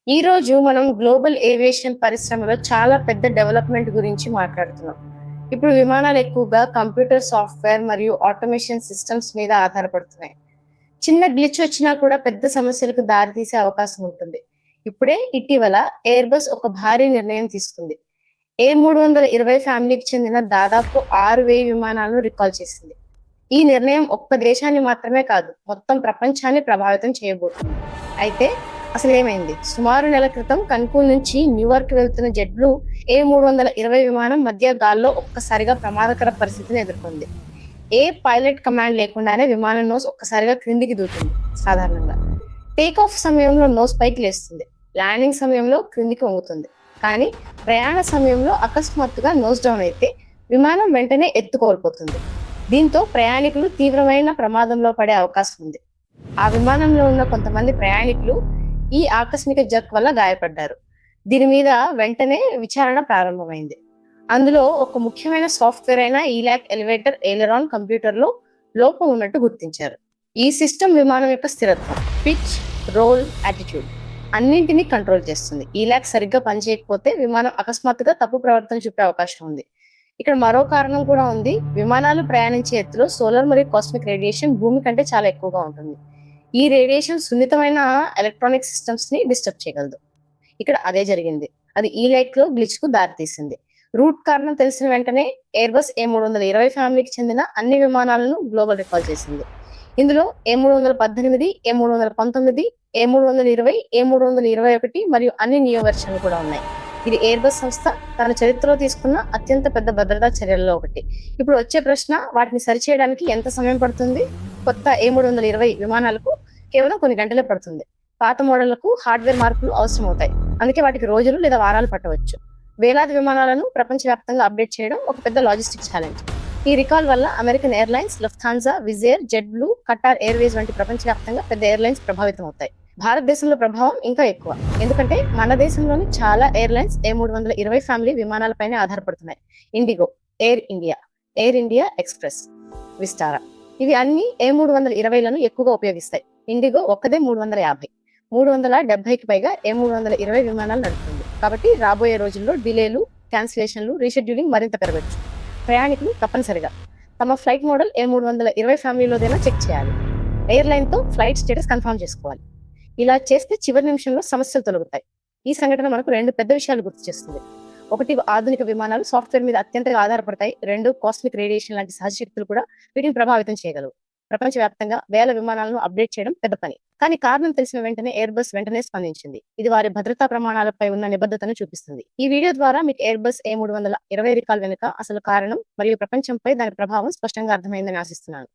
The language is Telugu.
ఈ రోజు మనం గ్లోబల్ ఏవియేషన్ పరిశ్రమలో చాలా పెద్ద డెవలప్మెంట్ గురించి మాట్లాడుతున్నాం. ఇప్పుడు విమానాలు ఎక్కువగా కంప్యూటర్ సాఫ్ట్‌వేర్ మరియు ఆటోమేషన్ సిస్టమ్స్ మీద ఆధారపడుతున్నాయి. చిన్న గ్లిచ్ వచ్చినా కూడా పెద్ద సమస్యలకు దారితీసే అవకాశం ఉంటుంది. ఇటీవల ఎయిర్‌బస్ ఒక భారీ నిర్ణయం తీసుకుంది. A320 ఫ్యామిలీకి చెందిన దాదాపు 6,000 విమానాలను రికాల్ చేసింది. ఈ నిర్ణయం ఒక్క దేశాన్ని మాత్రమే కాదు, మొత్తం ప్రపంచాన్ని ప్రభావితం చేయబోతుంది. అయితే అసలేమైంది? సుమారు నెల క్రితం కన్పూర్ నుంచి న్యూయార్క్ వెళ్తున్న జెట్‌బ్లూ A320 విమానం మధ్య గాల్లో ఒక్కసారిగా ప్రమాదకర పరిస్థితిని ఎదుర్కొంది. ఏ పైలట్ కమాండ్ లేకుండానే విమానం నోస్ ఒక్కసారిగా క్రిందికి దూకింది. సాధారణంగా టేక్ ఆఫ్ సమయంలో నోస్ పైకి లేస్తుంది, ల్యాండింగ్ సమయంలో క్రిందికి వంగుతుంది. కానీ ప్రయాణ సమయంలో అకస్మాత్తుగా నోస్ డౌన్ అయితే విమానం వెంటనే ఎత్తు కోల్పోతుంది. దీంతో ప్రయాణికులు తీవ్రమైన ప్రమాదంలో పడే అవకాశం ఉంది. ఆ విమానంలో ఉన్న కొంతమంది ప్రయాణికులు ఈ ఆకస్మిక జర్క్ వల్ల గాయపడ్డారు. దీని మీద వెంటనే విచారణ ప్రారంభమైంది. అందులో ఒక ముఖ్యమైన సాఫ్ట్‌వేర్ అయిన ఈలాక్ ఎలివేటర్ ఎయిలరాన్ కంప్యూటర్‌లో లోపం ఉన్నట్టు గుర్తించారు. ఈ సిస్టమ్ విమానం యొక్క స్థిరత్వం, పిచ్, రోల్, యాటిట్యూడ్ అన్నింటినీ కంట్రోల్ చేస్తుంది. ఈలాక్ సరిగ్గా పనిచేయకపోతే విమానం అకస్మాత్తుగా తప్పు ప్రవర్తన చూపే అవకాశం ఉంది. ఇక్కడ మరో కారణం కూడా ఉంది. విమానాలు ప్రయాణించే ఎత్తులో సోలార్ మరియు కాస్మిక్ రేడియేషన్ భూమి కంటే చాలా ఎక్కువగా ఉంటుంది. ఈ రేడియేషన్ సున్నితమైన ఎలక్ట్రానిక్ సిస్టమ్స్ ని డిస్టర్బ్ చేయగలదు. ఇక్కడ అదే జరిగింది. అది ఈ లైట్ లో గ్లిచ్ కు దారితీసింది. రూట్ కారణం తెలిసిన వెంటనే ఎయిర్బస్ A320 ఫ్యామిలీకి చెందిన అన్ని విమానాలను గ్లోబల్ రికాల్ చేసింది. ఇందులో A318, A319, A320, A321 మరియు అన్ని నియో వెర్షన్లు కూడా ఉన్నాయి. ఇది ఎయిర్బస్ సంస్థ తన చరిత్రలో తీసుకున్న అత్యంత పెద్ద భద్రతా చర్యల్లో ఒకటి. ఇప్పుడు వచ్చే ప్రశ్న, వాటిని సరిచేయడానికి ఎంత సమయం పడుతుంది? కొత్త A320 విమానాలకు కేవలం కొన్ని గంటలే పడుతుంది. పాత మోడళ్లకు హార్డ్వేర్ మార్పులు అవసరం అవుతాయి. అందుకే వాటికి రోజులు లేదా వారాలు పట్టవచ్చు. వేలాది విమానాలను ప్రపంచవ్యాప్తంగా అప్డేట్ చేయడం ఒక పెద్ద లాజిస్టిక్ ఛాలెంజ్. ఈ రికాల్ వల్ల అమెరికన్ ఎయిర్లైన్స్, లుఫ్థాన్సా, విజేర్, జెట్‌బ్లూ, ఖటార్ ఎయిర్వేస్ వంటి ప్రపంచవ్యాప్తంగా పెద్ద ఎయిర్లైన్స్ ప్రభావితం అవుతాయి. భారతదేశంలో ప్రభావం ఇంకా ఎక్కువ. ఎందుకంటే మన దేశంలోని చాలా ఎయిర్లైన్స్ A320 ఫ్యామిలీ విమానాలపైనే ఆధారపడుతున్నాయి. IndiGo, Air India express, Vistara ఇవి అన్ని A320లను ఎక్కువగా ఉపయోగిస్తాయి. ఇండిగో ఒక్కదే 350, 370కి పైగా A320 విమానాలు నడుపుతుంది. కాబట్టి రాబోయే రోజుల్లో డిలేలు, క్యాన్సిలేషన్లు, రీషెడ్యూలింగ్ మరింత పెరగచ్చు. ప్రయాణికులు తప్పనిసరిగా తమ ఫ్లైట్ మోడల్ A320 ఫ్యామిలీలోదైనా చెక్ చేయాలి. ఎయిర్లైన్‌తో ఫ్లైట్ స్టేటస్ కన్ఫర్మ్ చేసుకోవాలి. ఇలా చేస్తే చివరి నిమిషంలో సమస్యలు తొలగుతాయి. ఈ సంఘటన మనకు రెండు పెద్ద విషయాలు గుర్తు చేస్తుంది. ఒకటి, ఆధునిక విమానాలు సాఫ్ట్‌వేర్ మీద అత్యంతగా ఆధారపడతాయి. రెండు, కాస్మిక్ రేడియేషన్ లాంటి సహజ శక్తులు కూడా వీటిని ప్రభావితం చేయగలవు. ప్రపంచవ్యాప్తంగా వేల విమానాలను అప్డేట్ చేయడం పెద్ద పని. కానీ కారణం తెలిసిన వెంటనే ఎయిర్బస్ వెంటనే స్పందించింది. ఇది వారి భద్రతా ప్రమాణాలపై ఉన్న నిబద్ధతను చూపిస్తుంది. ఈ వీడియో ద్వారా మీకు ఎయిర్బస్ A320 రికాల్ వెనుక అసలు కారణం మరియు ప్రపంచంపై దాని ప్రభావం స్పష్టంగా అర్థమైందని ఆశిస్తున్నాను.